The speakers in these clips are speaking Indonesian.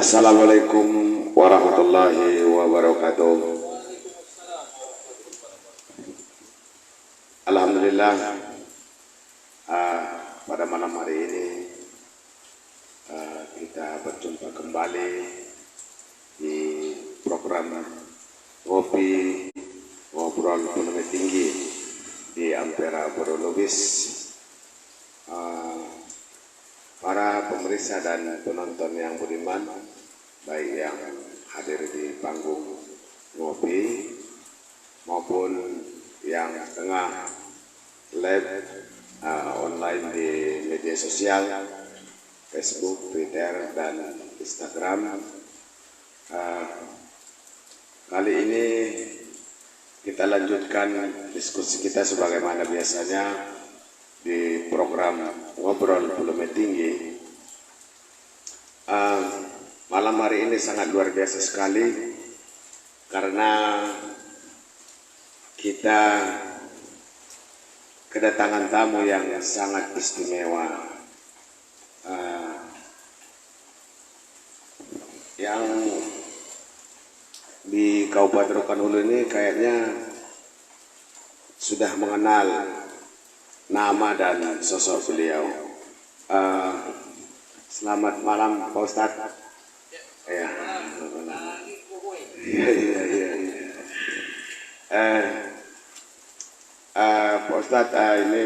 Assalamualaikum warahmatullahi wabarakatuh. Alhamdulillah, pada malam hari ini kita berjumpa kembali di program Ngopi Ngobrol Ekonomi Tinggi di Ampera Borolubis. Para pemirsa dan penonton yang budiman, baik yang hadir di panggung ngopi maupun yang tengah live online di media sosial, Facebook, Twitter, dan Instagram. Kali ini kita lanjutkan diskusi kita sebagaimana biasanya di program Ngobrol Ekonomi Tinggi. Malam hari ini sangat luar biasa sekali karena kita kedatangan tamu yang sangat istimewa, yang di Kabupaten Rokan Hulu ini kayaknya sudah mengenal nama dan sosok beliau. Selamat malam Pak Ustadz. Ya. Pak Ustadz, ini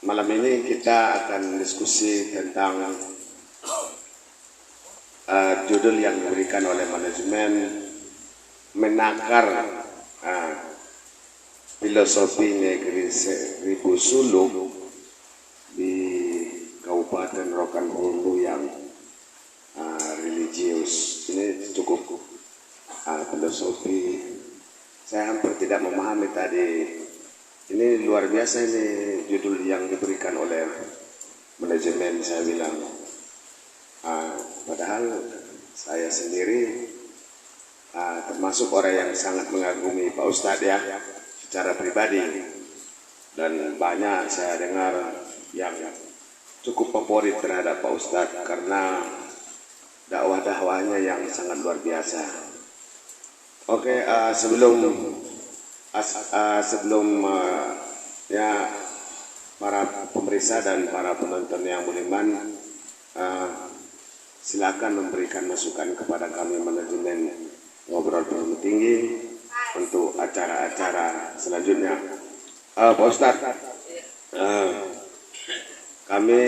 malam ini kita akan diskusi tentang judul yang diberikan oleh manajemen, menakar filosofi negeri Seribu Suluk di Kabupaten Rokan Hulu yang religius. Ini cukup filosofi. Saya hampir tidak memahami tadi. Ini luar biasa ini judul yang diberikan oleh manajemen. Saya bilang, padahal saya sendiri termasuk orang yang sangat mengagumi Pak Ustadz ya, secara pribadi, dan banyak saya dengar yang cukup favorit terhadap Pak Ustadz karena dakwah-dakwahnya yang sangat luar biasa. Oke, sebelum ya para pemirsa dan para penonton yang budiman, silakan memberikan masukan kepada kami manajemen Ngobrol Ekonomi Tinggi untuk acara-acara selanjutnya. Pak Ustadz, kami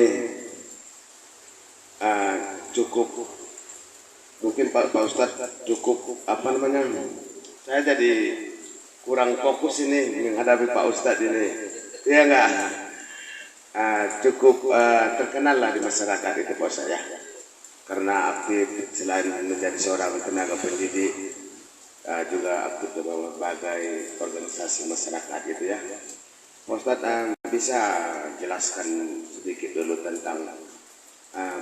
cukup, mungkin Pak Ustadz cukup saya jadi kurang fokus ini menghadapi Pak Ustadz ini, ya enggak? Cukup terkenal lah di masyarakat itu Pak Ustadz ya, karena aktif selain menjadi seorang tenaga pendidik, juga aktif dalam berbagai organisasi masyarakat gitu ya. Pak Ustadz, bisa jelaskan sedikit dulu tentang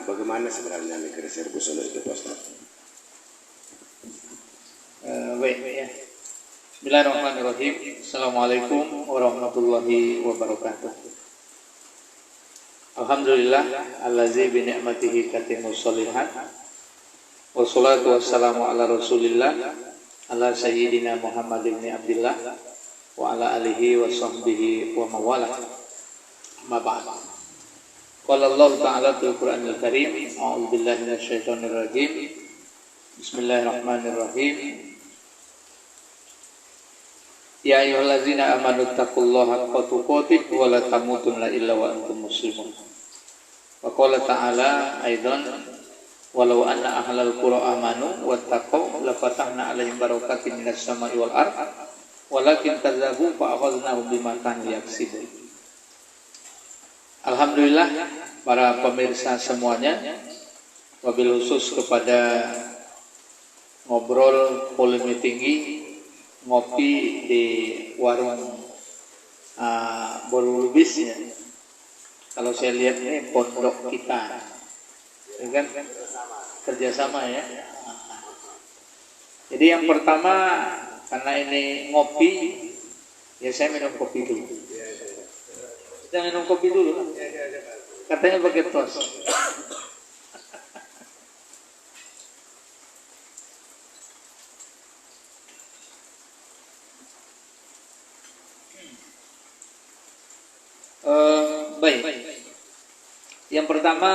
bagaimana sebenarnya negeri Seribu Suluk itu Pak Ustadz? Baik ya. Bismillahirrahmanirrahim. Assalamualaikum warahmatullahi wabarakatuh. Alhamdulillah allazi bi ni'matihi tatimmus sholihat. Wassalatu wassalamu ala Rasulillah ala sayyidina Muhammad ibn Abdillah wa ala alihi wa sahbihi wa mawalah. Amma ba'd. Qala Allah Ta'ala fil Qur'anil Karim, a'udzu billahi minasyaitonir rajim. Bismillahirrahmanirrahim. Ya ayyuhallazina amanu taqullaha haqqa tuqatih wa la tamutunna illa wa antum muslimun. Wa qala ta'ala aidan walau anna ahlal qura amanu wattaqau la fatahna 'alaihim barakatin minas sama'i wal ardh walakin kadzabu fa akhadnahum bima kanu yaksibun. Alhamdulillah para pemirsa semuanya, wabil khusus kepada Ngobrol Ekonomi Tinggi, ngopi di warung Borolubis ya. Kalau saya lihat ini pondok kita, ya kan, kerjasama ya. Jadi yang pertama, karena ini ngopi, ya saya minum kopi dulu. Kita minum kopi dulu. Katanya pakai tos. Baik. Yang pertama,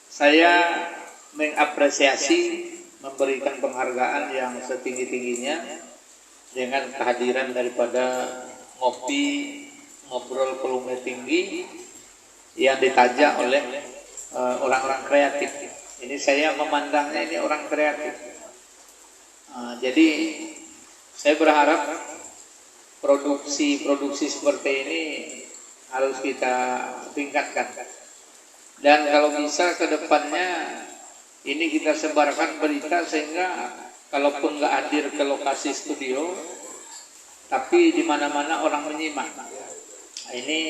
saya mengapresiasi, memberikan penghargaan yang setinggi-tingginya dengan kehadiran daripada ngobrol volume tinggi yang ditajak oleh orang-orang kreatif. Ini saya memandangnya ini orang kreatif. Jadi saya berharap produksi seperti ini harus kita tingkatkan. Dan kalau bisa ke depannya ini kita sebarkan berita sehingga kalaupun nggak hadir ke lokasi studio, tapi di mana-mana orang menyimak. Ini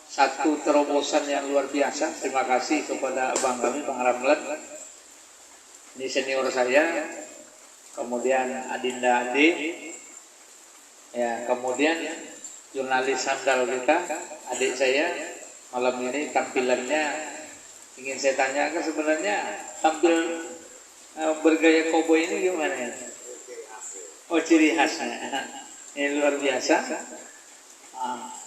satu terobosan yang luar biasa. Terima kasih kepada abang kami, Bang Ramlan. Ini senior saya. Kemudian Adinda Ade. Ya, kemudian jurnalis sandal kita, adik saya. Malam ini tampilannya ingin saya tanyakan, sebenarnya tampil bergaya koboi ini gimana ya? Oh, ciri khasnya ini luar biasa.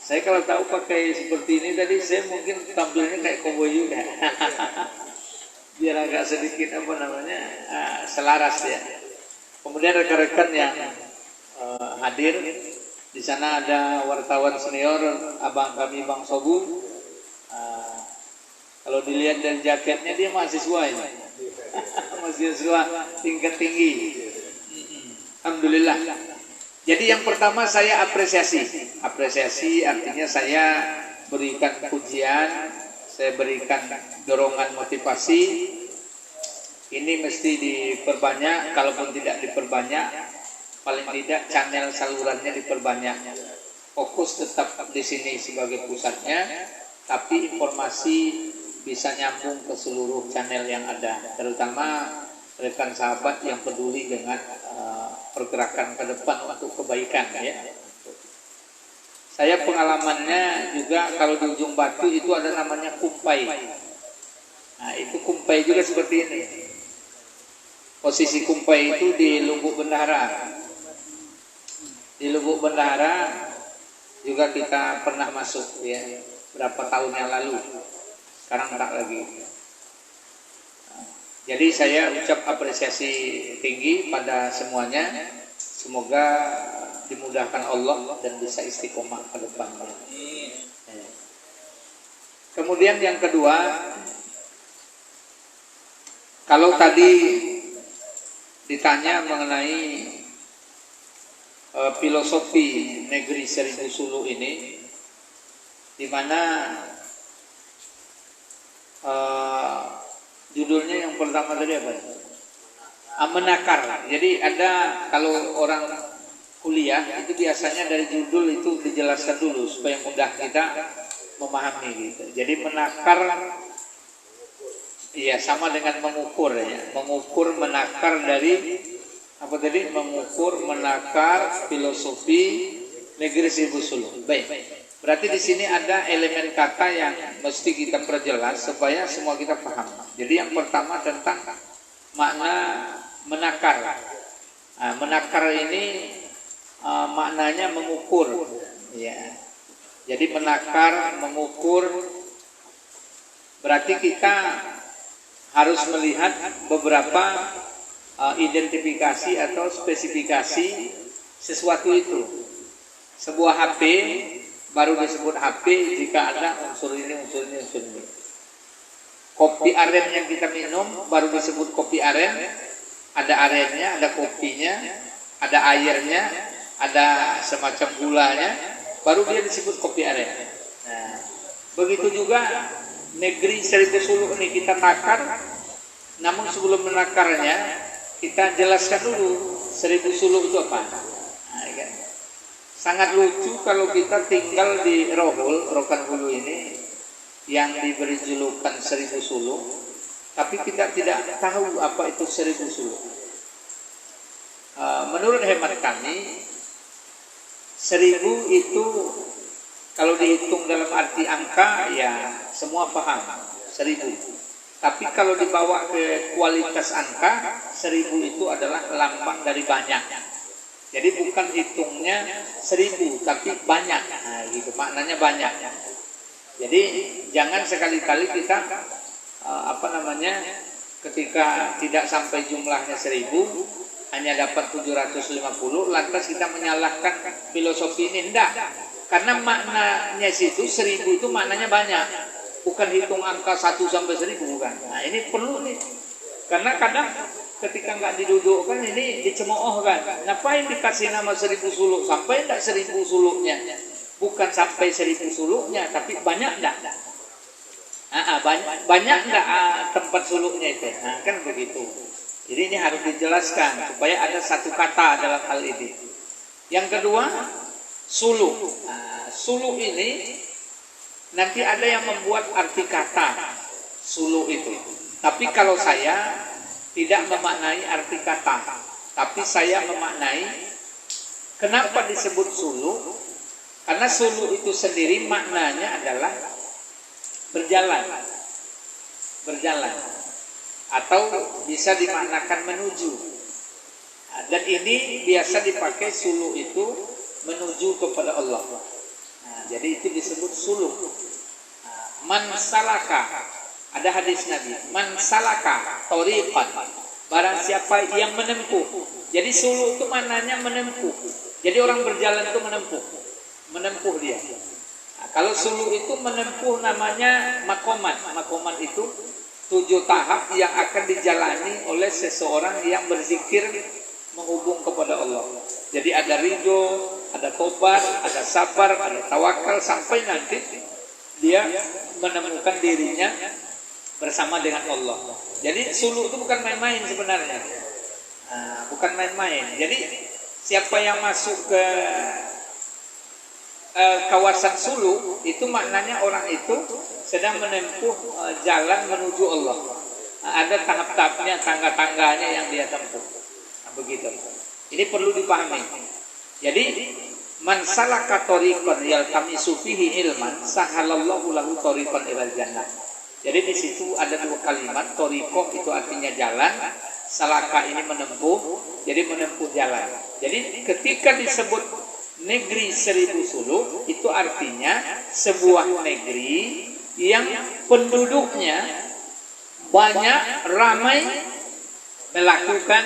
Saya kalau tahu pakai seperti ini tadi, saya mungkin tampilnya kayak koboi juga. Biar agak sedikit selaras ya. Kemudian rekan-rekan yang hadir di sana, ada wartawan senior abang kami Bang Sobu. Kalau dilihat dari jaketnya dia mahasiswa ini. Mahasiswa tingkat tinggi. Alhamdulillah. Jadi yang pertama saya apresiasi artinya saya berikan pujian, saya berikan dorongan motivasi. Ini mesti diperbanyak, kalaupun tidak diperbanyak, paling tidak channel salurannya diperbanyak. Fokus tetap di sini sebagai pusatnya, tapi informasi bisa nyambung ke seluruh channel yang ada, terutama rekan sahabat yang peduli dengan pergerakan ke depan untuk kebaikan ya. Saya pengalamannya juga kalau di Ujung Batu itu ada namanya kumpai. Nah, itu kumpai juga seperti ini. Posisi kumpai itu di Lubuk Bendahara. Di Lubuk Bendahara juga kita pernah masuk ya, berapa tahun yang lalu. Sekarang tak lagi. Jadi saya ucap apresiasi tinggi pada semuanya. Semoga dimudahkan Allah dan bisa istiqomah ke depan. Kemudian yang kedua, kalau tadi ditanya mengenai filosofi negeri Seribu Sulu ini, di mana judulnya yang pertama tadi apa? Menakar. Jadi ada, kalau orang kuliah itu biasanya dari judul itu dijelaskan dulu supaya mudah kita memahami gitu. Jadi menakar, iya sama dengan mengukur ya. Mengukur, menakar dari apa tadi? Mengukur, menakar filosofi negeri Seribu Sulu. Baik. Berarti di sini ada elemen kata yang mesti kita perjelas supaya semua kita paham. Jadi yang pertama tentang makna menakar. Nah, menakar ini maknanya mengukur. Ya. Jadi menakar, mengukur, berarti kita harus melihat beberapa identifikasi atau spesifikasi sesuatu itu. Sebuah HP baru disebut HP jika ada unsur ini, unsur ini, unsur ini. Kopi aren yang kita minum baru disebut kopi aren. Ada arennya, ada kopinya, ada airnya, ada semacam gulanya, baru dia disebut kopi aren. Nah, begitu juga negeri Seribu Sulu ini kita takar. Namun sebelum menakarnya kita jelaskan dulu Seribu Sulu itu apa. Nah, kan? Sangat lucu kalau kita tinggal di Rokan Hulu ini yang diberi julukan Seribu Sulu, tapi kita tidak tahu apa itu Seribu Sulu. Menurut hemat kami, 1000 itu kalau dihitung dalam arti angka ya semua paham 1000. Tapi kalau dibawa ke kualitas angka, 1000 itu adalah lambang dari banyak. Jadi bukan hitungnya 1000 tapi banyak. Nah, gitu maknanya banyak. Jadi jangan sekali-kali kita ketika tidak sampai jumlahnya 1000 hanya dapat 750 lantas kita menyalahkan filosofi ini. Enggak, karena maknanya situ 1000 itu maknanya banyak, bukan hitung angka 1 sampai 1000, bukan. Nah ini perlu nih, karena kadang ketika nggak didudukkan ini dicemoohkan. Ngapain dikasih nama 1000 suluk? Sampai enggak 1000 suluknya? Bukan sampai 1000 suluknya, tapi banyak enggak? Banyak enggak tempat suluknya itu? Nah, kan begitu. Jadi ini harus dijelaskan supaya ada satu kata dalam hal ini. Yang kedua, suluk. Nah, suluk ini nanti ada yang membuat arti kata suluk itu. Tapi kalau saya tidak memaknai arti kata, tapi saya memaknai kenapa disebut suluk. Karena suluk itu sendiri maknanya adalah berjalan, atau bisa dimaknakan menuju. Dan ini biasa dipakai suluk itu menuju kepada Allah. Nah, jadi itu disebut suluk. Man salaka, ada hadis Nabi, man salaka thoriqan, barang siapa yang menempuh. Jadi suluk itu maknanya menempuh. Jadi orang berjalan itu menempuh dia. Nah, kalau suluk itu menempuh namanya makoman. Makoman itu 7 tahap yang akan dijalani oleh seseorang yang berzikir menghubung kepada Allah. Jadi ada ridho, ada tobat, ada sabar, ada tawakal, sampai nanti dia menemukan dirinya bersama dengan Allah. Jadi suluk itu bukan main-main sebenarnya. Bukan main-main. Jadi siapa yang masuk ke kawasan suluk itu maknanya orang itu sedang menempuh jalan menuju Allah. Ada tahap-tahapnya, tangga-tangganya yang dia tempuh. Nah, begitu. Ini perlu dipahami. Jadi man salaka thoriqan yaltamisu fihi ilman sahalallahu lahu thoriqan ilal jannah. Jadi di situ ada 2 kalimat. Thoriqah itu artinya jalan, salaka ini menempuh, jadi menempuh jalan. Jadi ketika disebut negeri 1000 suluk itu artinya sebuah negeri yang penduduknya banyak, ramai, melakukan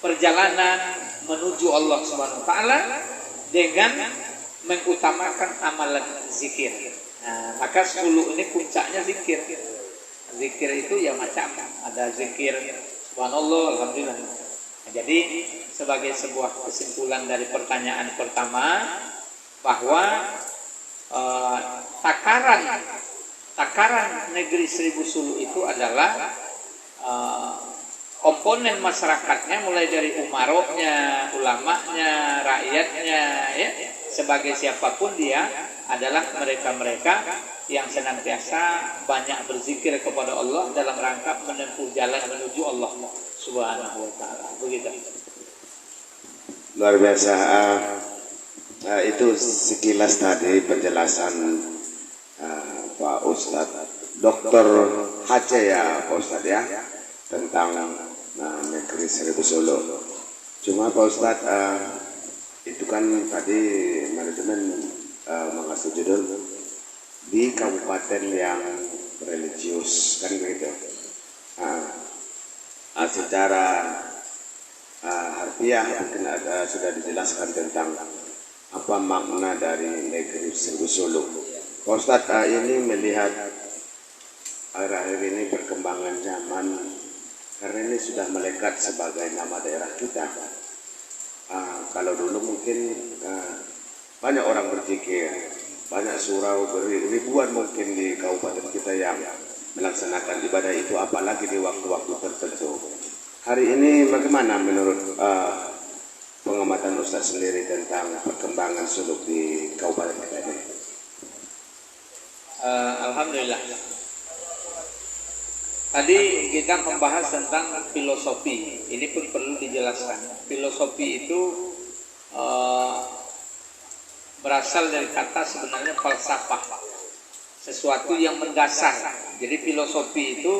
perjalanan menuju Allah Subhanahu wa taala dengan mengutamakan amalan zikir. Nah, maka suluk ini puncaknya zikir. Zikir itu ya macam, ada zikir subhanallah, alhamdulillah. Nah, jadi sebagai sebuah kesimpulan dari pertanyaan pertama, bahwa takaran negeri 1000 suluk itu adalah komponen masyarakatnya, mulai dari umaroknya, ulamanya, rakyatnya, ya, sebagai siapapun dia adalah mereka-mereka yang senantiasa banyak berzikir kepada Allah dalam rangka menempuh jalan menuju Allah Subhanahu wa taala. Begitu. Luar biasa. Itu sekilas tadi penjelasan Pak Ustadz Dr. Hace ya Pak Ustadz ya, tentang negeri 1000 suluk. Cuma Pak Ustadz itu kan tadi manajemen mengasih judul di kabupaten yang religius, kan begitu. Secara harfiah mungkin sudah dijelaskan tentang apa makna dari negeri 1000 suluk. Pak Ustadz ini melihat akhir-akhir ini perkembangan zaman, karena ini sudah melekat sebagai nama daerah kita. Kalau dulu mungkin banyak orang berzikir, banyak surau, ribuan mungkin di kabupaten kita yang melaksanakan ibadah itu, apalagi di waktu-waktu tertentu. Hari ini bagaimana menurut pengamatan Ustadz sendiri tentang perkembangan suluk di kabupaten kita ini? Alhamdulillah. Tadi kita membahas tentang filosofi. Ini pun perlu dijelaskan. Filosofi itu berasal dari kata sebenarnya falsafah, sesuatu yang mendasar. Jadi filosofi itu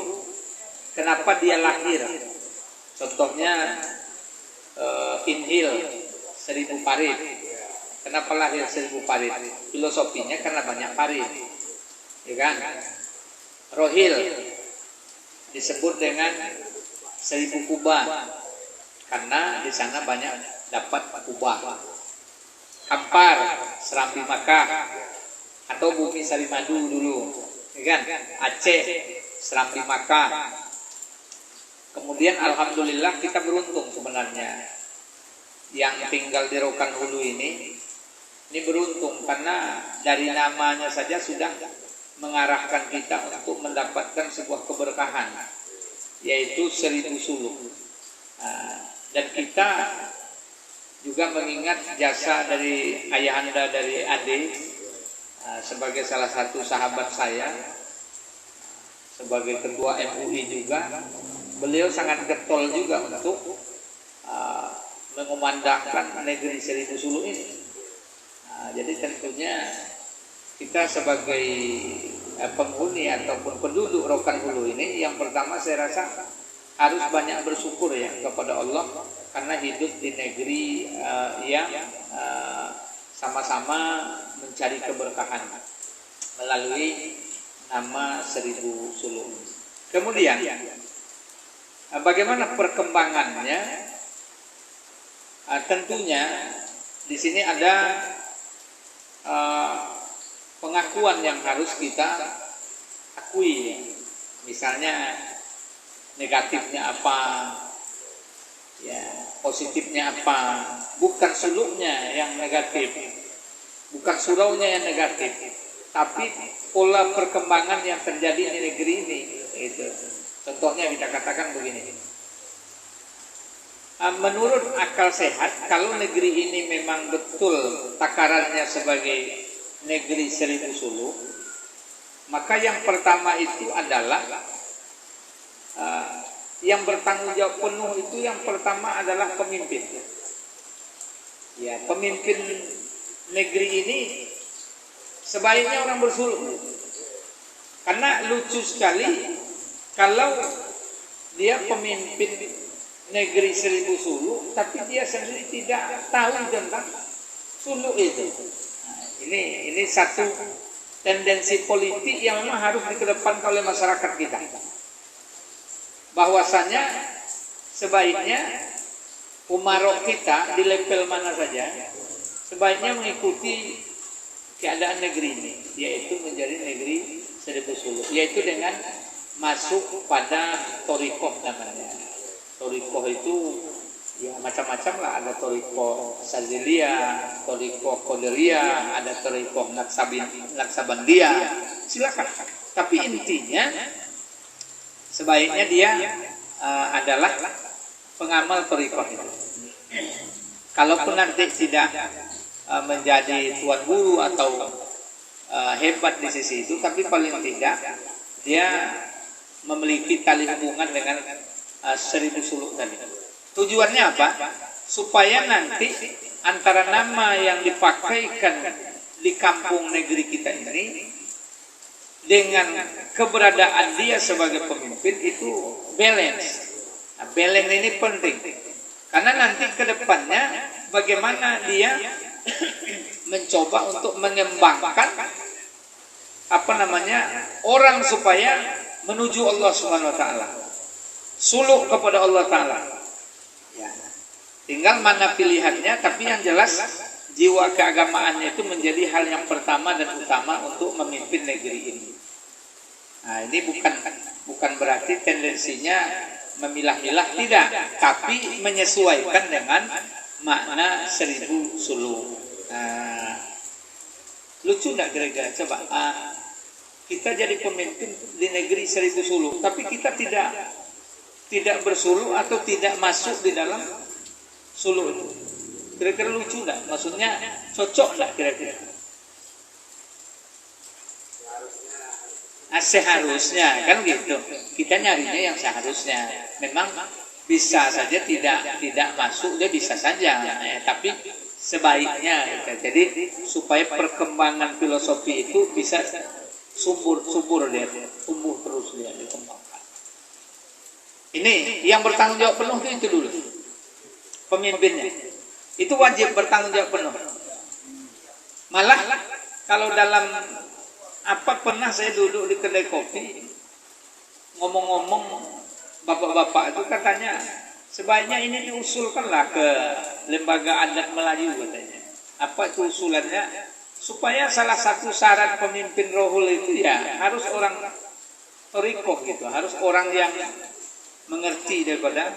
kenapa dia lahir? Contohnya Inhil 1000 parit. Kenapa lahir 1000 parit? Filosofinya karena banyak parit, ya kan? Rohil disebut dengan 1000 kubah karena di sana banyak dapat kubah. Hampar Serambi Makkah atau bumi Sarimadu dulu, ya kan? Aceh Serambi Makkah. Kemudian alhamdulillah kita beruntung sebenarnya yang tinggal di Rokan Hulu ini beruntung karena dari namanya saja sudah mengarahkan kita untuk mendapatkan sebuah keberkahan, yaitu 1000 suluk. Dan kita juga mengingat jasa dari ayahanda dari Ade sebagai salah satu sahabat saya, sebagai ketua MUI juga. Beliau sangat getol juga untuk mengumandangkan negeri 1000 suluk ini. Jadi tentunya kita sebagai penghuni ataupun penduduk Rokan Hulu ini, yang pertama saya rasa harus banyak bersyukur ya kepada Allah karena hidup di negeri yang sama-sama mencari keberkahan melalui nama 1000 suluk. Kemudian bagaimana perkembangannya? Tentunya di sini ada pengakuan yang harus kita akui. Misalnya negatifnya apa, ya positifnya apa. Bukan suluknya yang negatif, bukan suraunya yang negatif, tapi pola perkembangan yang terjadi di negeri ini. Itu. Contohnya kita katakan begini, menurut akal sehat, kalau negeri ini memang betul takarannya sebagai negeri 1000 suluk, maka yang pertama itu adalah yang bertanggung jawab penuh itu yang pertama adalah pemimpin. Ya, pemimpin negeri ini sebaiknya orang bersuluk. Karena lucu sekali kalau dia pemimpin negeri 1000 suluk, tapi dia sendiri tidak tahu tentang suluk itu. Ini satu tendensi politik yang memang harus dikedepankan oleh masyarakat kita. Bahwasanya sebaiknya umarok kita di level mana saja, sebaiknya mengikuti keadaan negeri ini, yaitu menjadi negeri 1000 suluk, yaitu dengan masuk pada torikoh namanya. Torikoh itu ya macam-macam lah, ada torikoh Saziliyah, torikoh Qadiriyah, ada torikoh Naksabandiyah, silakan. Tapi intinya sebaiknya dia adalah pengamal torikoh itu. Kalaupun nanti tidak menjadi tuan guru atau hebat di sisi itu, tapi paling tidak dia memiliki tali hubungan dengan 1000 suluk tadi. Tujuannya apa? Supaya nanti antara nama yang dipakaikan di kampung negeri kita ini dengan keberadaan dia sebagai pemimpin itu balance. Nah, balance ini penting karena nanti ke depannya bagaimana dia mencoba untuk mengembangkan orang supaya menuju Allah Subhanahu wa taala. Suluk kepada Allah taala. Ya. Tinggal mana pilihannya, tapi yang jelas jiwa keagamaannya itu menjadi hal yang pertama dan utama untuk memimpin negeri ini. Nah, ini bukan berarti tendensinya memilah-milah, tidak, tapi menyesuaikan dengan makna 1000 suluk. Nah, lucu enggak kira-kira? Coba kita jadi pemimpin di negeri 1000 suluk, tapi kita tidak bersuluk atau tidak masuk di dalam suluk itu. Kira-kira lucu enggak? Maksudnya cocok enggak kira-kira? Seharusnya kan gitu. Kita nyarinya yang seharusnya. Memang bisa saja tidak masuk, dia bisa saja. Tapi sebaiknya gitu. Jadi supaya perkembangan filosofi itu bisa subur dia, tumbuh terus dia dikembangkan. Ini yang bertanggung jawab penuh itu dulu. pemimpinnya. Itu wajib bertanggung jawab penuh. Malah kalau dalam pernah saya duduk di kedai kopi, ngomong-ngomong bapak-bapak itu katanya sebaiknya ini diusulkanlah ke lembaga adat Melayu katanya. Apa itu usulannya? Supaya salah satu syarat pemimpin rohul itu ya harus orang torikoh gitu, harus orang yang mengerti daripada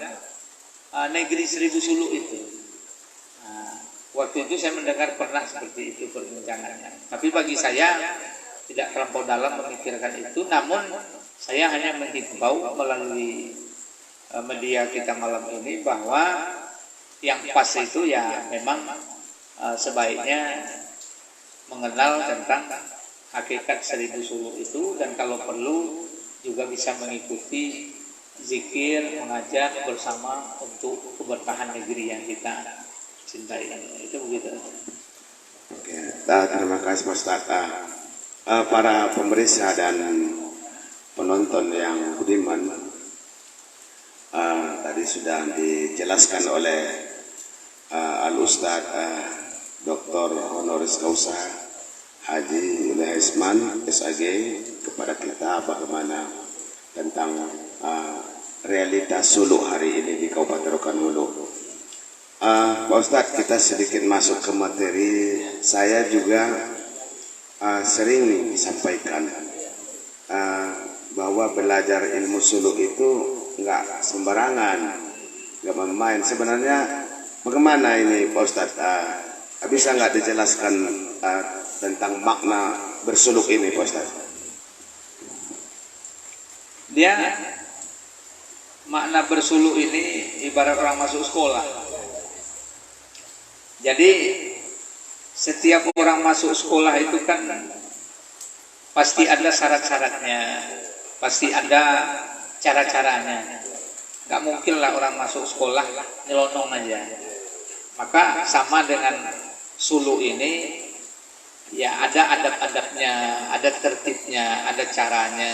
negeri seribu suluk itu. Waktu itu saya mendengar pernah seperti itu perbincangannya. Tapi bagi saya tidak terlampau dalam memikirkan itu, namun saya hanya menghimbau melalui media kita malam ini bahwa yang pas itu ya memang sebaiknya mengenal tentang hakikat seribu suluk itu, dan kalau perlu juga bisa mengikuti zikir, mengajak bersama untuk keberkahan negeri yang kita cintai. Itu begitu. Oke, terima kasih Mas Tata. Para pemirsa dan penonton yang budiman, tadi sudah dijelaskan oleh Al-Ustadz Dr. Honoris Causa Haji Yulai Isman SAG kepada kita bagaimana tentang realitas suluk hari ini di Kabupaten Rokan Hulu. Pak Ustadz, kita sedikit masuk ke materi. Saya juga sering disampaikan bahwa belajar ilmu suluk itu nggak sembarangan, nggak main-main. Sebenarnya bagaimana ini Pak Ustadz? Bisa nggak dijelaskan tentang makna bersuluk ini Pak Ustadz? Dia makna bersuluk ini ibarat orang masuk sekolah. Jadi setiap orang masuk sekolah itu kan pasti ada syarat-syaratnya, pasti ada cara-caranya. Gak mungkin lah orang masuk sekolah nyelonong aja. Maka sama dengan suluk ini, ya ada adab-adabnya, ada tertibnya, ada caranya.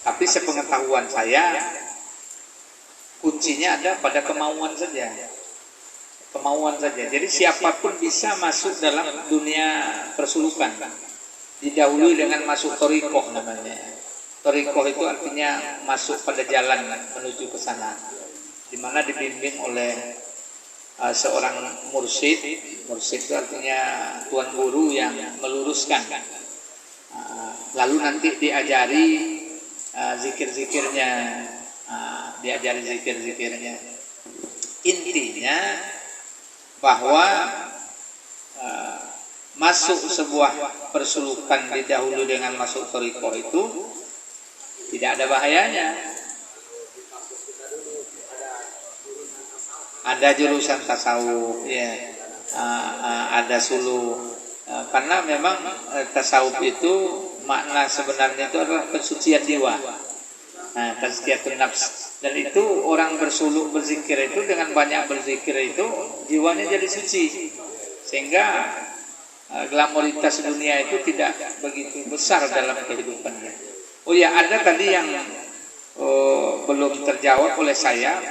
Tapi sepengetahuan saya, kuncinya ada pada kemauan saja. Kemauan saja. Jadi siapapun bisa masuk dalam dunia persulukan. Didahului dengan masuk torikoh namanya. Torikoh itu artinya masuk pada jalan menuju ke sana, di mana dibimbing oleh seorang mursyid. Mursyid itu artinya tuan guru yang meluruskan. Lalu nanti diajari zikir-zikirnya, diajari zikir-zikirnya. Intinya bahwa masuk sebuah persulukan didahului dengan masuk torikoh itu tidak ada bahayanya. Ada jurusan tasawuf, ya, ada suluk, karena memang tasawuf itu makna sebenarnya itu adalah pensucian jiwa, tazkiyatun nafs. Dan itu orang bersuluk berzikir itu dengan banyak berzikir itu jiwanya jadi suci, sehingga glamoritas dunia itu tidak begitu besar dalam kehidupannya. Oh ya, ada tadi yang belum terjawab oleh saya.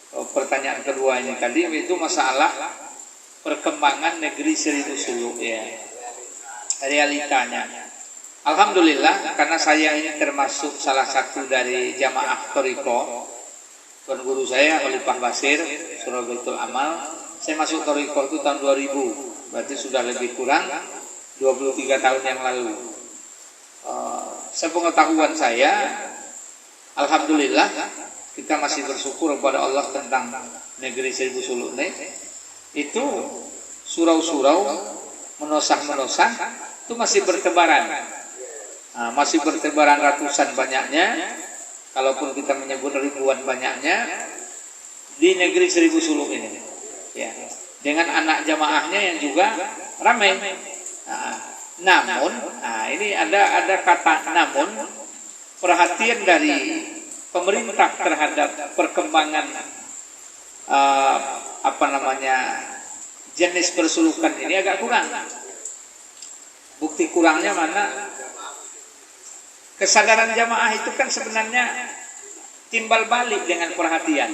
Pertanyaan kedua ini tadi itu masalah perkembangan negeri seribu suluk, ya, realitanya. Alhamdulillah, karena saya ini termasuk salah satu dari jamaah toriko. Tuan guru saya Khalifah Basir Surabaitul Amal. Saya masuk toriko itu tahun 2000, berarti sudah lebih kurang 23 tahun yang lalu. Sepengetahuan saya, alhamdulillah, kita masih bersyukur kepada Allah tentang negeri seribu suluk ini. Itu surau-surau, menosah-menosah itu masih bertebaran. Masih bertebaran ratusan banyaknya, kalaupun kita menyebut ribuan banyaknya di negeri seribu suluk ini, ya, dengan anak jamaahnya yang juga ramai. Namun, ini ada kata namun, perhatian dari pemerintah terhadap perkembangan jenis persulukan ini agak kurang. Bukti kurangnya mana? Kesadaran jamaah itu kan sebenarnya timbal balik dengan perhatian.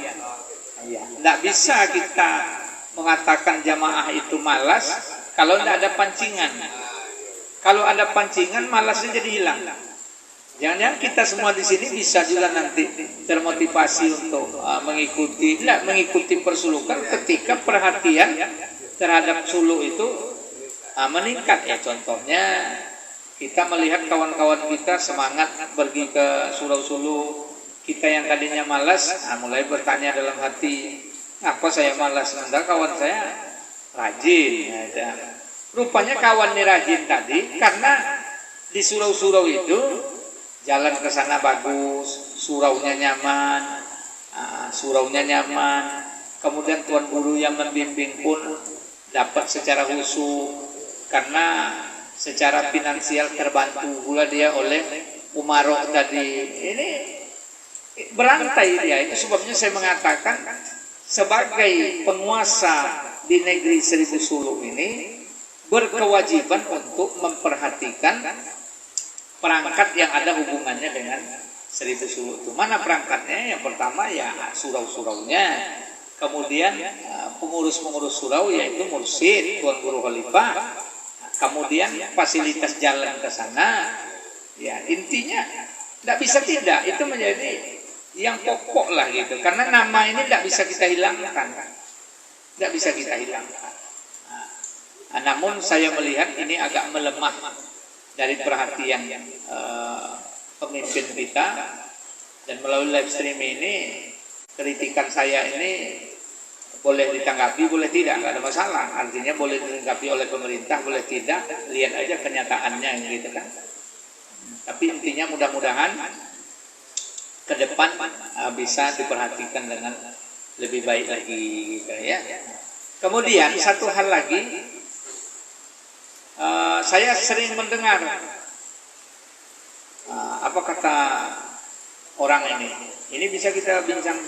Ya, tidak bisa kita mengatakan jamaah itu malas kalau tidak ada pancingan. Kalau ada pancingan, malasnya jadi hilang. Jangan-jangan kita semua di sini bisa juga nanti termotivasi untuk mengikuti persulukan ketika perhatian terhadap suluk itu meningkat. Ya, contohnya kita melihat kawan-kawan kita semangat pergi ke surau-suluk. Kita yang tadinya malas, mulai bertanya dalam hati, apa saya malas? Enggak, kawan saya rajin. Ya. Rupanya kawan ini rajin tadi karena di surau-surau itu jalan ke sana bagus, suraunya nyaman, kemudian tuan guru yang membimbing pun dapat secara khusyuk karena secara finansial terbantu pula dia oleh umarok tadi. Ini berantai dia. Itu sebabnya saya mengatakan sebagai penguasa di negeri Seribu Suluk ini berkewajiban untuk memperhatikan perangkat yang ada hubungannya dengan Seribu Suluk itu. Mana perangkatnya? Yang pertama ya surau-suraunya, kemudian pengurus-pengurus surau yaitu mursyid, tuan guru khalifah, kemudian fasilitas jalan ke sana. Ya, intinya tidak bisa tidak, itu menjadi yang pokok lah gitu. Karena nama ini tidak bisa kita hilangkan, tidak bisa kita hilangkan. Namun saya melihat ini agak melemah dari perhatian pemimpin kita, dan melalui live stream ini kritikan saya ini boleh ditanggapi, boleh tidak, nggak ada masalah. Artinya boleh ditanggapi oleh pemerintah, boleh tidak, lihat aja kenyataannya gitu kan. Tapi intinya mudah-mudahan ke depan bisa diperhatikan dengan lebih baik lagi gitu ya. Kemudian satu hal lagi, saya sering mendengar apa kata orang ini bisa kita bincang.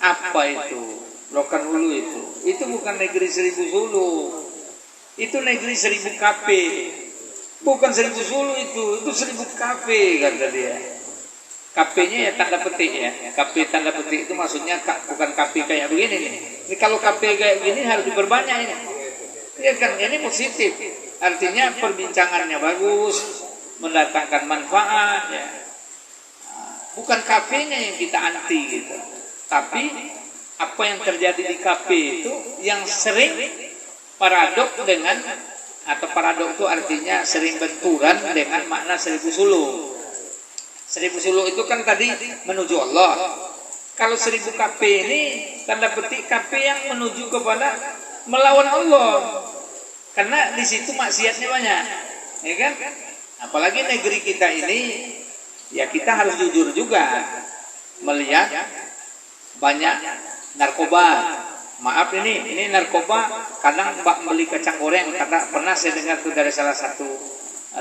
Apa itu Lokan Hulu? Itu bukan negeri Seribu Suluk, itu negeri 1000 KP, bukan Seribu Suluk, itu 1000 KP kata dia. KP-nya ya tanda petik ya. KP tanda petik itu maksudnya bukan KP kayak begini nih. Ini kalau KP kayak begini harus diperbanyak ini. Ya kan, ini positif. Artinya perbincangannya bagus, mendatangkan manfaat ya. Bukan KP-nya yang kita anti gitu. Tapi apa yang terjadi di KP itu yang sering paradok dengan, atau paradok itu artinya sering benturan dengan makna Seribu Suluk. Seribu Suluk itu kan tadi menuju Allah. Kalau 1000 KP ini tanda petik KP yang menuju kepada melawan Allah. Karena di situ maksiatnya banyak, ya kan? Apalagi negeri kita ini, ya kita harus jujur juga melihat banyak narkoba. Maaf ini narkoba. Kadang Mbak beli kacang goreng, karena pernah saya dengar itu dari salah satu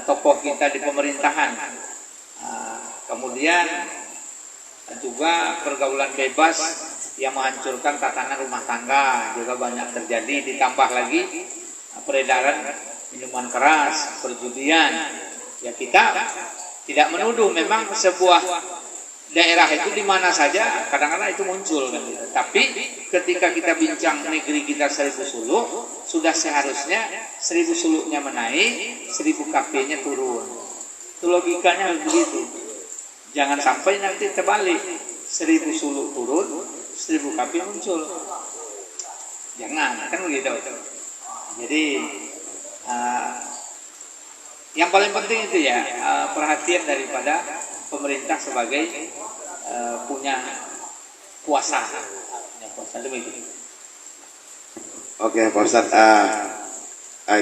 tokoh kita di pemerintahan. Kemudian juga pergaulan bebas yang menghancurkan tatanan rumah tangga juga banyak terjadi. Ditambah lagi peredaran minuman keras, perjudian. Ya kita tidak menuduh, memang sebuah daerah itu di mana saja kadang-kadang itu muncul kan gitu. Tapi ketika kita bincang negeri kita 1000 suluk, sudah seharusnya 1000 suluknya menaik, 1000 KP-nya turun. Itu logikanya harus begitu. Jangan sampai nanti terbalik, 1000 suluk turun, 1000 KP muncul. Jangan, kan begitu. Jadi yang paling penting itu ya perhatian daripada pemerintah sebagai punya kuasa, demikian. Oke Pak Ustadz,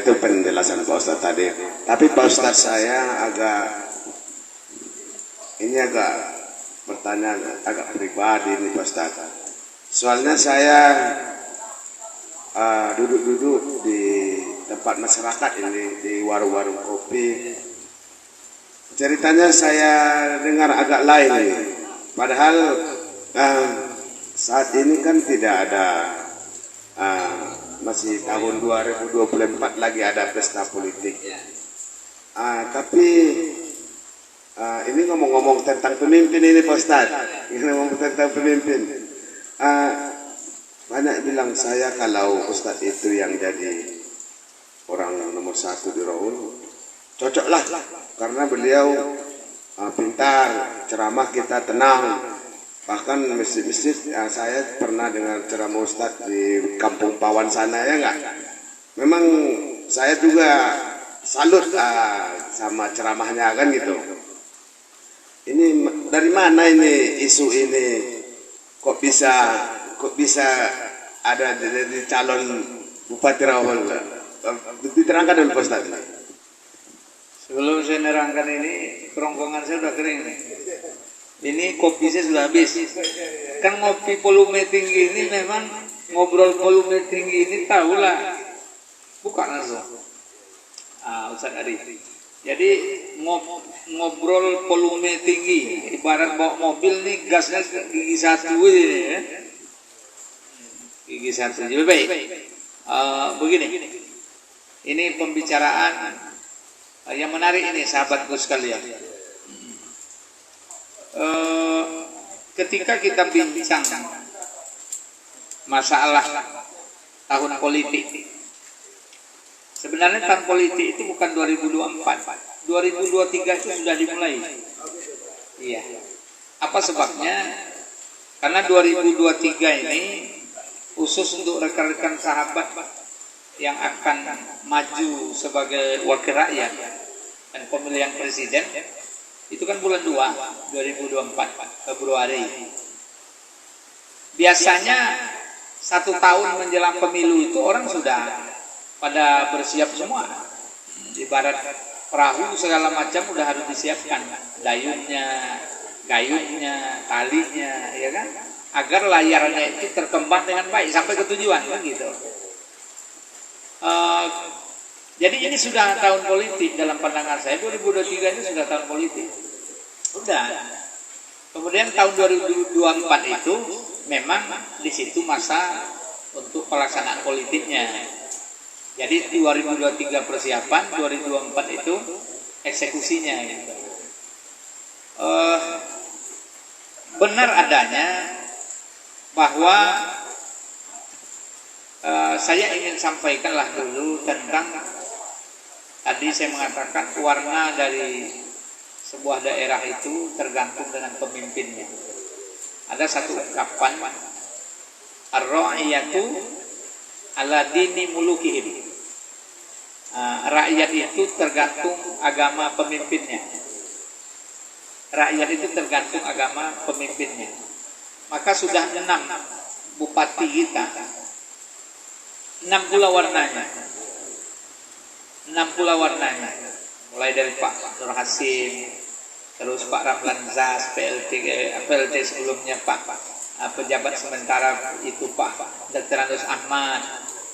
itu penjelasan Pak Ustadz tadi. Tapi Pak Ustadz saya agak pertanyaan agak pribadi nih Pak Ustadz. Soalnya saya duduk-duduk di tempat masyarakat ini, di warung-warung kopi. Ceritanya saya dengar agak lain nih. Padahal saat ini kan tidak ada, masih tahun 2024 lagi ada pesta politik. Tapi ini ngomong-ngomong tentang pemimpin ini Pak Ustadz. Ini ngomong tentang pemimpin. banyak bilang saya kalau Ustadz itu yang jadi orang nomor 1 di Raul, cocoklah karena beliau pintar, ceramah kita tenang. Bahkan masjid-masjid saya pernah dengar ceramah Ustadz di Kampung Pawan sana, ya enggak? Memang saya juga salut sama ceramahnya kan gitu. Ini dari mana ini isu ini kok bisa ada jadi calon Bupati Raul? Diterangkan dulu Pak Ustaz. Sebelum saya nerangkan ini, kerongkongan saya sudah kering nih. Ini kopi saya sudah habis. Kan ngopi volume tinggi ini memang ngobrol volume tinggi ini tahulah. Buka langsung. Ustaz Adi. Jadi ngobrol volume tinggi, ibarat bawa mobil nih gasnya gigi satu ini ya. Gigi satu. Jadi baik. Begini. Ini pembicaraan yang menarik ini sahabatku sekalian. Ketika kita bincang masalah tahun politik, sebenarnya tahun politik itu bukan 2024, 2023 itu sudah dimulai. Iya. Apa sebabnya? Karena 2023 ini khusus untuk rekan-rekan sahabat yang akan maju sebagai wakil rakyat dan pemilihan presiden itu kan bulan 2 2024 Februari. Biasanya 1 tahun menjelang pemilu itu orang sudah pada bersiap semua. Ibarat perahu segala macam udah harus disiapkan, dayungnya, gayungnya, talinya, ya kan? Agar layarnya itu terkembang dengan baik sampai ke tujuan, kan gitu. Jadi ini sudah tahun politik dalam pandangan saya. 2023 itu sudah tahun politik. Sudah. Kemudian tahun 2024 itu memang di situ masa untuk pelaksanaan politiknya. Jadi 2023 persiapan, 2024 itu eksekusinya. Gitu. Benar adanya bahwa saya ingin sampaikanlah dulu tentang tadi saya mengatakan warna dari sebuah daerah itu tergantung dengan pemimpinnya. Ada satu ungkapan, ar-ra'iyatu ala dini mulukihim. Rakyat itu tergantung agama pemimpinnya. Rakyat itu tergantung agama pemimpinnya. Maka sudah 6 bupati kita, 6 pula warnanya. 6 pula warnanya. Mulai dari Pak Nur Hasim, terus Pak Ramlan Zas, PLT sebelumnya Pak pejabat sementara itu Pak Dr. Andus Ahmad.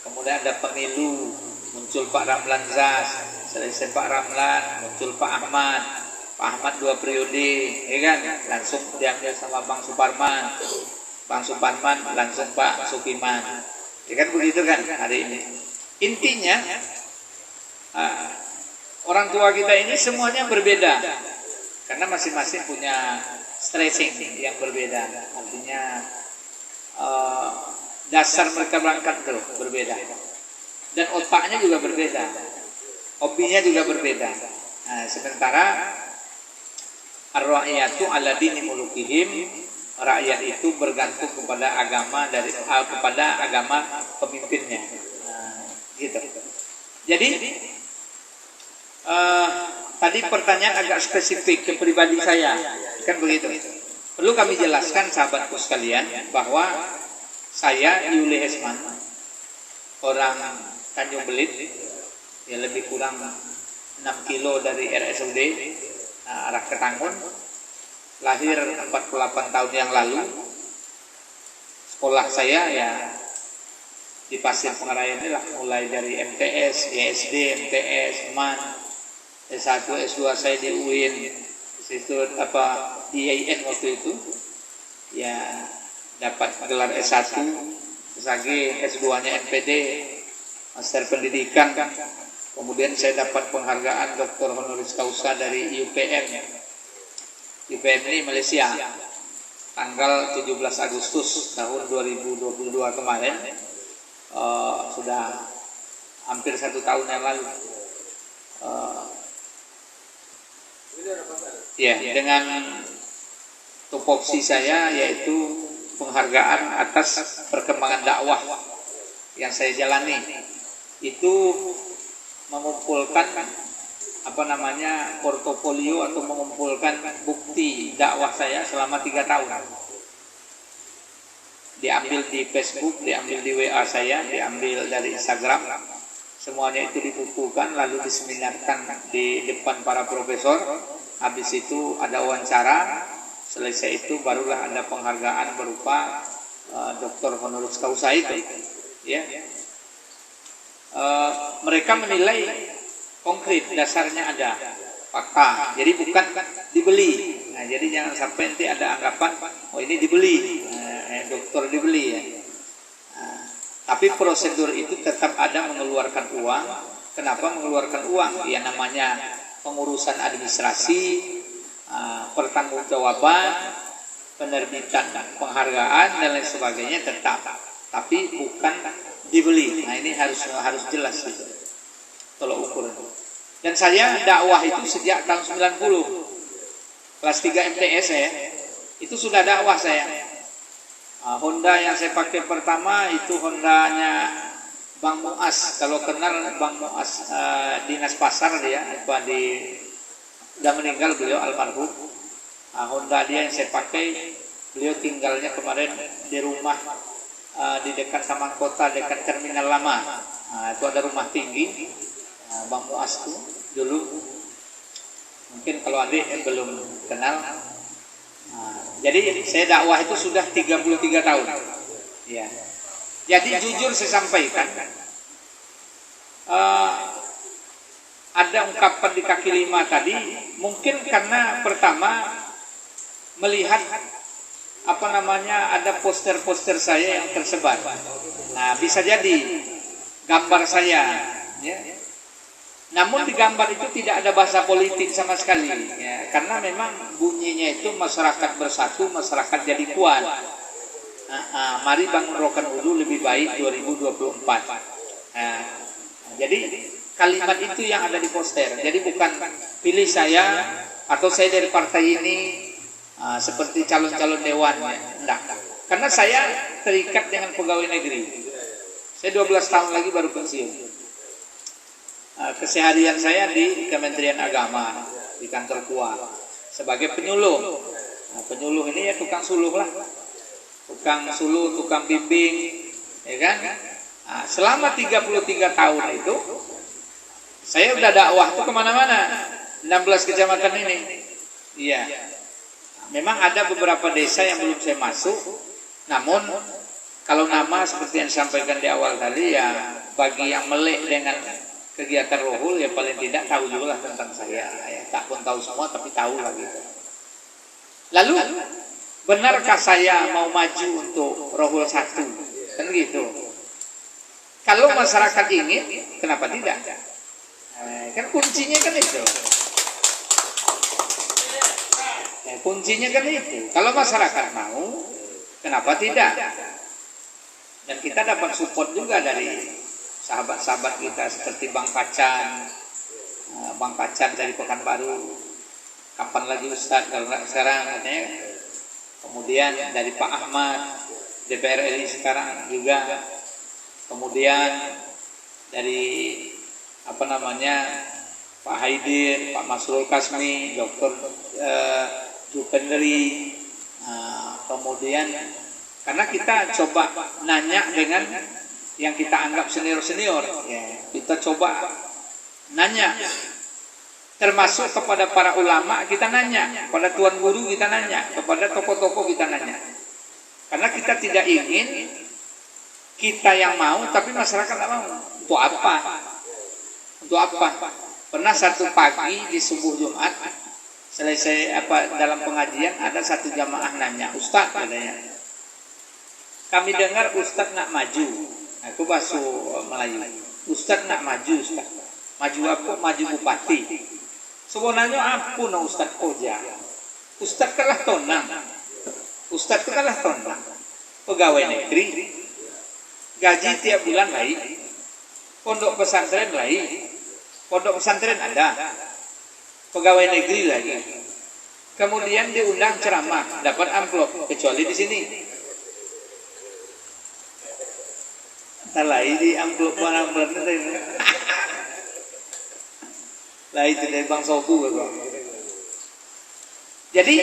Kemudian ada pemilu, muncul Pak Ramlan Zas, selesai Pak Ramlan, muncul Pak Ahmad. Pak Ahmad 2 periode, ya kan? Langsung diambil sama Bang Suparman. Bang Suparman langsung Pak Sukiman. Ya kan begitu kan hari ini. Intinya orang tua kita ini semuanya berbeda karena masing-masing punya stressing yang berbeda. Artinya dasar mereka berangkat tuh berbeda dan otaknya juga berbeda, hobinya juga berbeda. Sementara ar-ra'iyatu ala dini mulukihim, rakyat itu bergantung kepada agama kepada agama pemimpinnya. Gitu. Jadi tadi pertanyaan agak spesifik ke pribadi saya, kan begitu. Perlu kami jelaskan sahabatku sekalian bahwa saya Yuli Hesman, orang Tanjung Belit, ya lebih kurang 6 kilo dari RSUD arah Ketanggun, lahir 48 tahun yang lalu. Sekolah saya ya di Pasir Pengarayan ini lah, mulai dari MTS, YSD, MTS, MAN, S1, S2 saya di UIN, situ di IAIN waktu itu, ya dapat gelar S1, S1, S2-nya NPD, Master Pendidikan. Kemudian saya dapat penghargaan Dr. Honoris Causa dari UPM. UPM ini Malaysia. tanggal 17 Agustus tahun 2022 kemarin, sudah hampir 1 tahun yang lalu. Ya, dengan tupoksi saya yaitu penghargaan atas perkembangan dakwah yang saya jalani. Itu mengumpulkan portofolio atau mengumpulkan bukti dakwah saya selama 3 tahun. Diambil di Facebook, diambil di WA saya, diambil dari Instagram. Semuanya itu dibukukan lalu diseminarkan di depan para profesor. Habis itu ada wawancara. Selesai itu barulah ada penghargaan berupa Dr. Honoris Causa itu. Ya. Mereka menilai konkret, dasarnya ada fakta. Jadi bukan dibeli. Nah, jadi jangan sampai nanti ada anggapan, oh ini dibeli, dokter dibeli ya. Tapi prosedur itu tetap ada mengeluarkan uang. Kenapa mengeluarkan uang? Ya namanya pengurusan administrasi, pertanggungjawaban, penerbitan penghargaan dan lain sebagainya tetap, tapi bukan dibeli. Nah ini harus jelas itu tolok ukur. Dan saya dakwah itu sejak tahun 90, kelas 3 MTS ya, itu sudah dakwah saya. Honda yang saya pakai pertama itu Hondanya Bang Muas. Kalau kenal Bang Muas, dinas pasar dia, udah meninggal beliau almarhum. Honda dia yang saya pakai, beliau tinggalnya kemarin di rumah di dekat Taman Kota, dekat terminal lama. Itu ada rumah tinggi, Bang Muas tuh dulu. Mungkin kalau adik belum kenal. Jadi saya dakwah itu sudah 33 tahun. Ya. Jadi jujur saya sampaikan, ada ungkapan di kaki 5 tadi, mungkin karena pertama melihat ada poster-poster saya yang tersebar. Nah, bisa jadi gambar saya, ya. Namun di gambar itu tidak ada bahasa politik sama sekali, ya. Karena memang bunyinya itu masyarakat bersatu, masyarakat jadi kuat. Mari bangun Rokan Wudu lebih baik 2024. Jadi kalimat itu yang ada di poster. Jadi bukan pilih saya atau saya dari partai ini, seperti calon-calon dewan, enggak. Karena saya terikat dengan pegawai negeri. Saya 12 tahun lagi baru pensiun. Keseharian saya di Kementerian Agama, di kantor KUA sebagai penyuluh. Penyuluh ini ya tukang suluh lah, tukang suluh, tukang bimbing, ya kan? Selama 33 tahun itu saya udah dakwah tuh kemana-mana, 16 kecamatan ini. Iya. Memang ada beberapa desa yang belum saya masuk, namun kalau nama seperti yang disampaikan di awal tadi, ya bagi yang melek dengan kegiatan rohul ya paling tidak tahu juga lah tentang saya. Ya, tak pun tahu semua tapi tahu lah gitu. Lalu benarkah saya mau maju untuk rohul 1? Kan gitu. Kalau masyarakat ingin, kenapa tidak? Kan kuncinya kan itu. Kuncinya kan itu. Kalau masyarakat mau, kenapa tidak? Dan kita dapat support juga dari sahabat-sahabat kita seperti Bang Pacan dari Pekanbaru. Kapan lagi Ustadz kalau nggak sekarang katanya. Kemudian dari Pak Ahmad DPR RI sekarang juga. Kemudian dari Pak Haidir, Pak Masrul Kasmi, Dr. Jupenderi. Kemudian karena kita coba nanya dengan yang kita anggap senior-senior, ya, kita coba nanya, termasuk kepada para ulama kita nanya, kepada tuan guru kita nanya, kepada tokoh-tokoh kita nanya. Karena kita tidak ingin kita yang mau, tapi masyarakat tidak mau. Untuk apa? Untuk apa? Pernah satu pagi di subuh Jumat, selesai dalam pengajian, ada satu jamaah nanya, Ustaz katanya, kami dengar Ustaz nak maju. Aku bahasa Melayu. Ustaz nak maju, Ustaz. Maju apa? Maju bupati. Sebenarnya apa na Ustaz Koja? Ustaz kalah tonang. Ustadz itu kalah tonton, pegawai negeri, gaji tiap bulan lain, pondok pesantren lain, pondok pesantren ada, pegawai negeri lagi. Kemudian diundang ceramah, dapat amplop, kecuali di sini. Lain di amplop amplop itu. Lain dari Bang Sobu. Jadi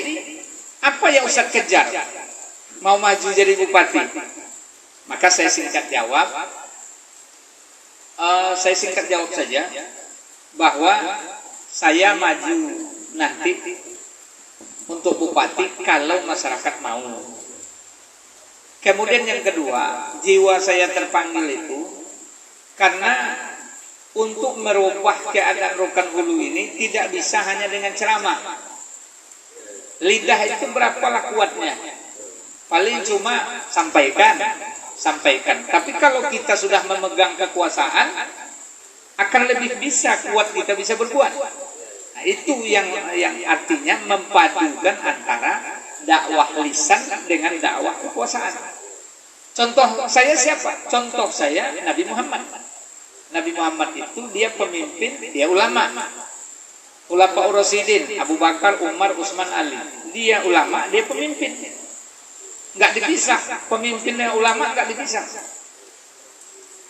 apa yang Ustaz kejar? Mau maju jadi bupati? Maka saya singkat jawab. Saya singkat jawab saja bahwa saya maju nanti untuk bupati kalau masyarakat mau. Kemudian yang kedua, jiwa saya terpanggil itu karena untuk merubah keadaan Rokan Hulu ini tidak bisa hanya dengan ceramah. Lidah itu berapalah kuatnya? Paling cuma sampaikan. Tapi kalau kita sudah memegang kekuasaan, akan lebih bisa kuat, kita bisa berbuat. Nah, itu yang artinya memadukan antara dakwah lisan dengan dakwah kekuasaan. Contoh saya siapa? Contoh saya Nabi Muhammad. Nabi Muhammad itu dia pemimpin, dia ulama. Khulafaur Rasyidin, Abu Bakar, Umar, Utsman, Ali. Dia ulama, dia pemimpin. Enggak dipisah, pemimpin dan ulama enggak dipisah.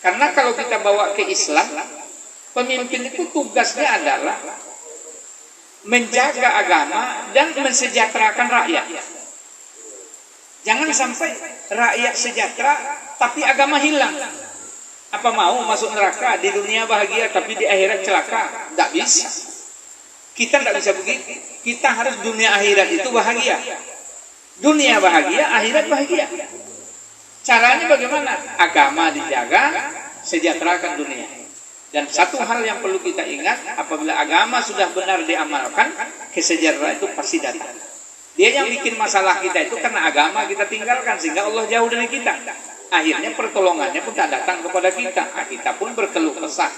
Karena kalau kita bawa ke Islam, pemimpin itu tugasnya adalah menjaga agama dan mensejahterakan rakyat. Jangan sampai rakyat sejahtera tapi agama hilang. Apa mau masuk neraka, di dunia bahagia tapi di akhirat celaka? Tidak bisa. Kita tidak bisa begitu. Kita harus dunia akhirat itu bahagia. Dunia bahagia, akhirat bahagia. Caranya bagaimana? Agama dijaga, sejahterakan dunia. Dan satu hal yang perlu kita ingat, apabila agama sudah benar diamalkan, kesejahteraan itu pasti datang. Dia yang bikin masalah kita itu karena agama kita tinggalkan, sehingga Allah jauh dari kita. Akhirnya pertolongannya pun tak datang kepada kita. Kita pun berkeluh kesah.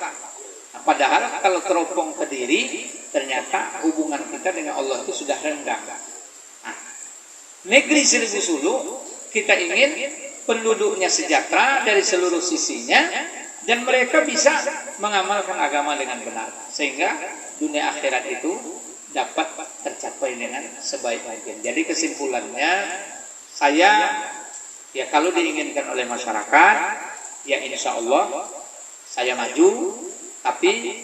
Padahal kalau teropong ke diri, ternyata hubungan kita dengan Allah itu sudah rendah. Negeri Seribu Suluk, kita ingin penduduknya sejahtera dari seluruh sisinya, dan mereka bisa mengamalkan agama dengan benar, sehingga dunia akhirat itu dapat tercapai dengan sebaik mungkin. Jadi kesimpulannya, saya ya kalau diinginkan oleh masyarakat, ya insya Allah saya maju, tapi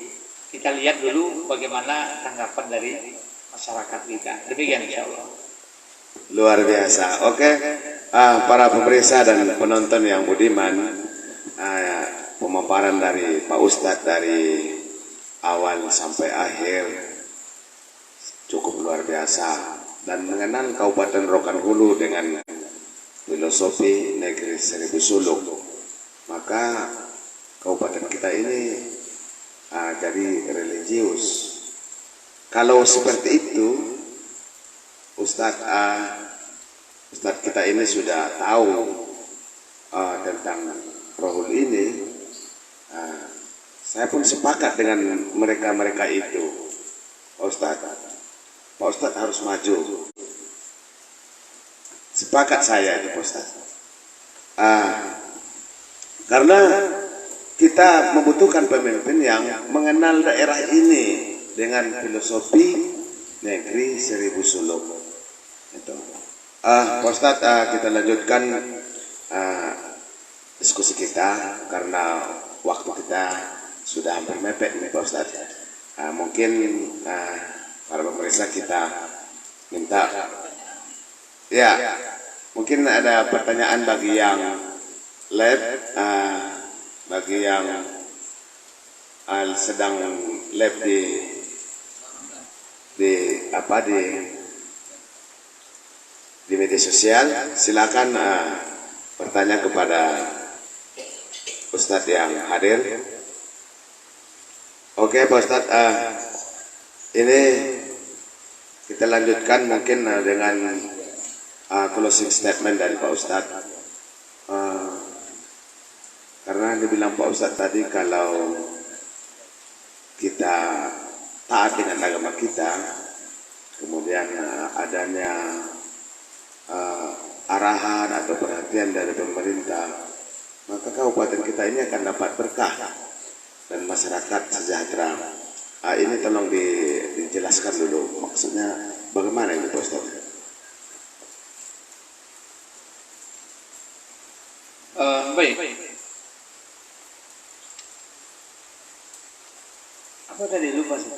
kita lihat dulu bagaimana tanggapan dari masyarakat kita. Demikian insya Allah. Luar biasa. Oke, para pemirsa dan penonton yang budiman, pemaparan dari Pak Ustadz dari awal sampai akhir cukup luar biasa dan mengenal Kabupaten Rokan Hulu dengan filosofi negeri Seribu Suluk. Maka kabupaten kita ini jadi religius. Kalau seperti itu, Ustadz kita ini sudah tahu tentang Rohul ini. Saya pun sepakat dengan mereka itu. Pak Ustadz harus maju. Sepakat saya itu Pak Ustadz. Karena kita membutuhkan pemimpin yang mengenal daerah ini dengan filosofi negeri Seribu Suluk. Itu. Pak Ustadz, kita lanjutkan diskusi kita karena waktu kita sudah hampir mepet nih Pak Ustadz. Mungkin para pemirsa kita minta, ya mungkin ada pertanyaan bagi yang live, bagi yang sedang live di media sosial, silakan bertanya kepada Ustadz yang hadir. Oke Pak Ustadz, ini kita lanjutkan mungkin dengan closing statement dari Pak Ustadz. Karena dibilang Pak Ustadz tadi kalau kita taat dengan agama kita, kemudian adanya arahan atau perhatian dari pemerintah, maka kabupaten kita ini akan dapat berkah dan masyarakat sejahtera. Ini tolong dijelaskan dulu, maksudnya bagaimana ini Pak Ustaz? Baik. Apa tadi lupa sih?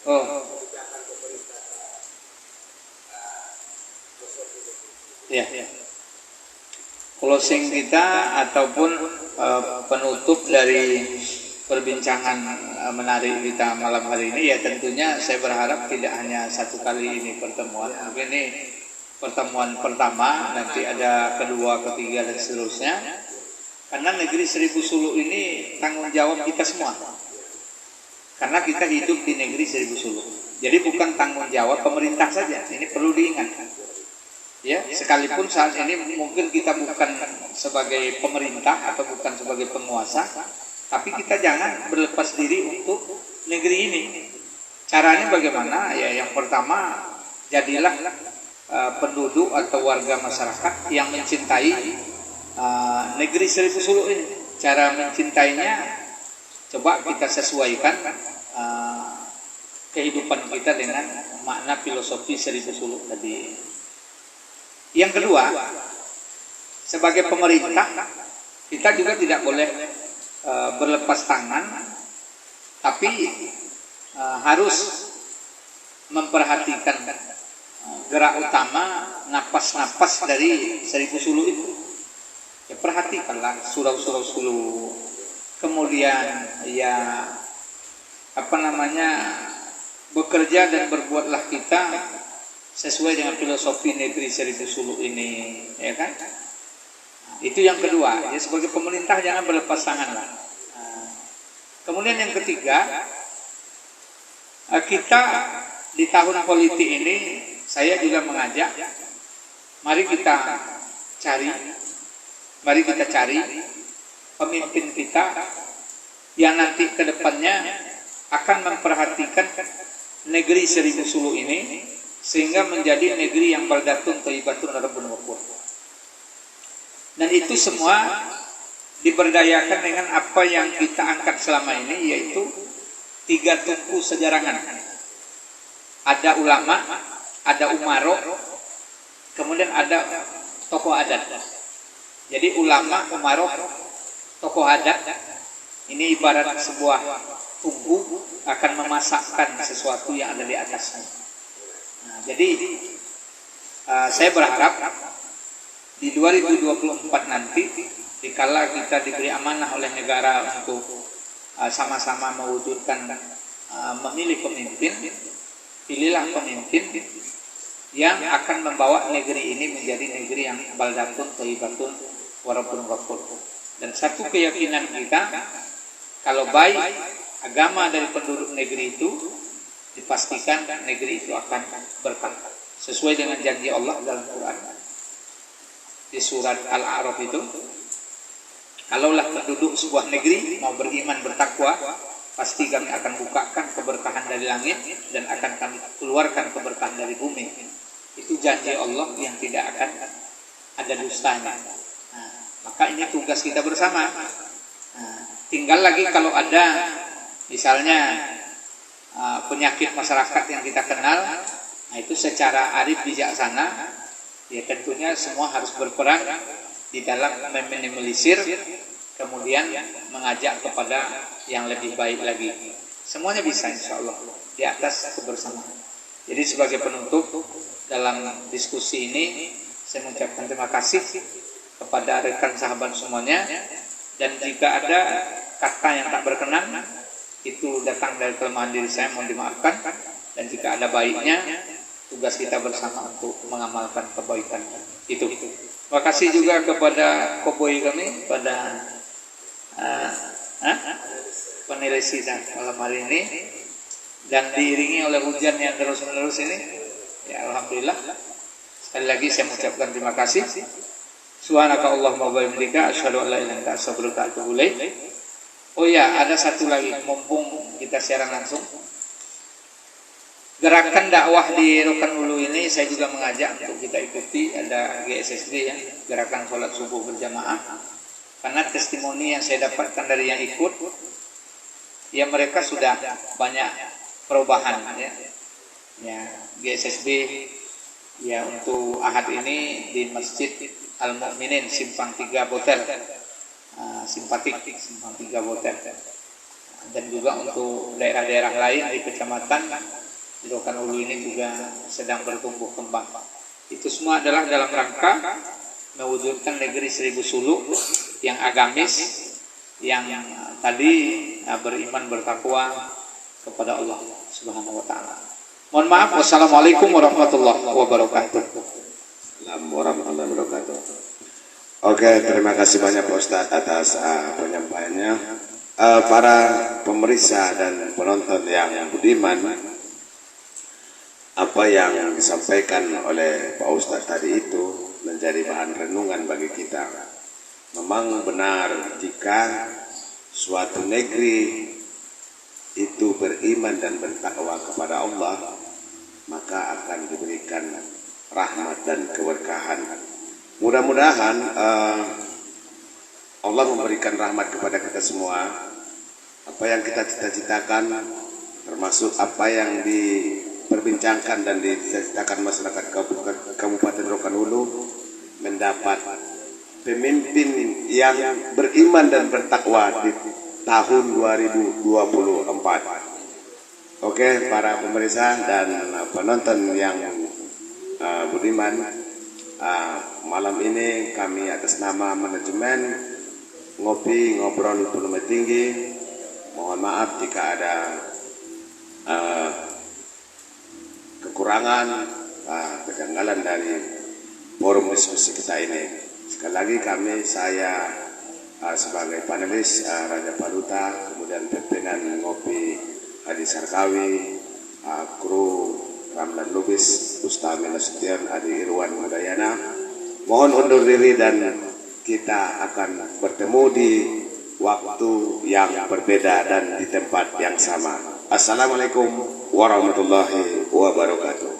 Oh. Ya. Closing kita ataupun penutup dari perbincangan menarik kita malam hari ini, ya tentunya saya berharap tidak hanya satu kali ini pertemuan. Mungkin ini pertemuan pertama, nanti ada kedua, ketiga dan seterusnya. Karena negeri Seribu Suluk ini tanggung jawab kita semua. Karena kita hidup di negeri Seribu Suluk. Jadi bukan tanggung jawab pemerintah saja. Ini perlu diingat. Ya, sekalipun saat ini mungkin kita bukan sebagai pemerintah atau bukan sebagai penguasa, tapi kita jangan berlepas diri untuk negeri ini. Caranya bagaimana? Ya, yang pertama, jadilah penduduk atau warga masyarakat yang mencintai negeri Seribu Suluk ini. Cara mencintainya coba kita sesuaikan kehidupan kita dengan makna filosofi Seribu Suluk tadi. Yang kedua, sebagai pemerintah kita juga tidak boleh berlepas tangan, tapi harus memperhatikan gerak utama, napas-napas dari Seribu Suluk itu. Ya, perhatikanlah surau-surau Suluk. Kemudian ya bekerja dan berbuatlah kita sesuai dengan filosofi negeri Seribu Suluk ini, ya kan? Itu yang kedua. Ya, sebagai pemerintah jangan berlepas tangan lah. Kemudian yang ketiga, kita di tahun politik ini saya juga mengajak, mari kita cari pemimpin kita yang nanti ke depannya akan memperhatikan negeri Seribu Suluk ini sehingga menjadi negeri yang baldatun thayyibatun rabbun ghafur. Dan itu semua diberdayakan dengan apa yang kita angkat selama ini, yaitu 3 tungku sejarangan. Ada ulama, ada umaro, kemudian ada tokoh adat. Jadi ulama, umaro, tokoh adat ini ibarat sebuah tungku akan memasakkan sesuatu yang ada di atasnya. Nah, jadi saya berharap di 2024 nanti, dikala kita diberi amanah oleh negara untuk sama-sama mewujudkan memilih pemimpin, pilihlah pemimpin yang akan membawa negeri ini menjadi negeri yang baldatun thayyibatun wa rabbun ghafur. Dan satu keyakinan kita, kalau baik agama dari penduduk negeri itu, dipastikan negeri itu akan berkah sesuai dengan janji Allah dalam Quran di surat Al-A'raf itu. Kalaulah penduduk sebuah negeri mau beriman bertakwa, pasti kami akan bukakan keberkahan dari langit dan akan kami keluarkan keberkahan dari bumi. Itu janji Allah yang tidak akan ada dustanya. Nah, maka ini tugas kita bersama. Nah, tinggal lagi kalau ada misalnya penyakit masyarakat yang kita kenal, nah itu secara arif bijaksana, ya tentunya semua harus berperan di dalam meminimalisir, kemudian mengajak kepada yang lebih baik lagi. Semuanya bisa insya Allah di atas kebersamaan. Jadi sebagai penutup dalam diskusi ini, saya mengucapkan terima kasih kepada rekan sahabat semuanya, dan jika ada kata yang tak berkenan itu datang dari kelemahan diri saya, mohon dimaafkan. Dan jika ada baiknya, tugas kita bersama untuk mengamalkan kebaikan itu. Terima kasih juga kepada koboi kami, pada penilai sidang malam hari ini, dan diiringi oleh hujan yang terus-menerus ini. Ya, alhamdulillah. Sekali lagi saya mengucapkan terima kasih. Subhanaka Allahumma wa bihamdika asyhadu an la ilaha illa anta astaghfiruka wa atubu ilaik. Oh ya, ada satu lagi, mumpung kita siaran langsung. Gerakan dakwah di Rokan Hulu ini saya juga mengajak untuk kita ikuti, ada GSSD ya, gerakan sholat subuh berjamaah. Karena testimoni yang saya dapatkan dari yang ikut, ya mereka sudah banyak perubahan ya. Ya, GSSD ya untuk Ahad ini di Masjid Al-Mu'minin Simpang 3 Boter. Simpatik Simpang 3 Boter. Dan juga untuk daerah-daerah lain di kecamatan di Rokan Hulu ini juga sedang bertumbuh kembang. Itu semua adalah dalam rangka mewujudkan negeri 1000 suluk yang agamis, yang tadi beriman bertakwa kepada Allah Subhanahu wa taala. Mohon maaf, wassalamualaikum warahmatullahi wabarakatuh. Assalamualaikum warahmatullahi wabarakatuh. Oke, terima kasih banyak Pak Ustadz atas penyampaiannya. Para pemirsa dan penonton yang budiman, apa yang disampaikan oleh Pak Ustadz tadi itu menjadi bahan renungan bagi kita. Memang benar jika suatu negeri itu beriman dan bertakwa kepada Allah, maka akan diberikan rahmat dan keberkahan. Mudah-mudahan Allah memberikan rahmat kepada kita semua. Apa yang kita cita-citakan, termasuk apa yang diperbincangkan dan dicita-citakan masyarakat Kabupaten Rokan Hulu, mendapat pemimpin yang beriman dan bertakwa di tahun 2024. Oke, para pemirsa dan penonton yang budiman, malam ini kami atas nama manajemen Ngopi Ngobrol Volume Tinggi, mohon maaf jika ada kekurangan, kejanggalan dari forum diskusi kita ini. Sekali lagi saya sebagai panelis Raja Paluta, kemudian pimpinan Ngopi Adi Sarkawi, kru Ramlan Lubis, Ustaz Nasution, Adi Irwan Mudayana, mohon undur diri dan kita akan bertemu di waktu yang berbeda dan di tempat yang sama. Assalamualaikum warahmatullahi wabarakatuh.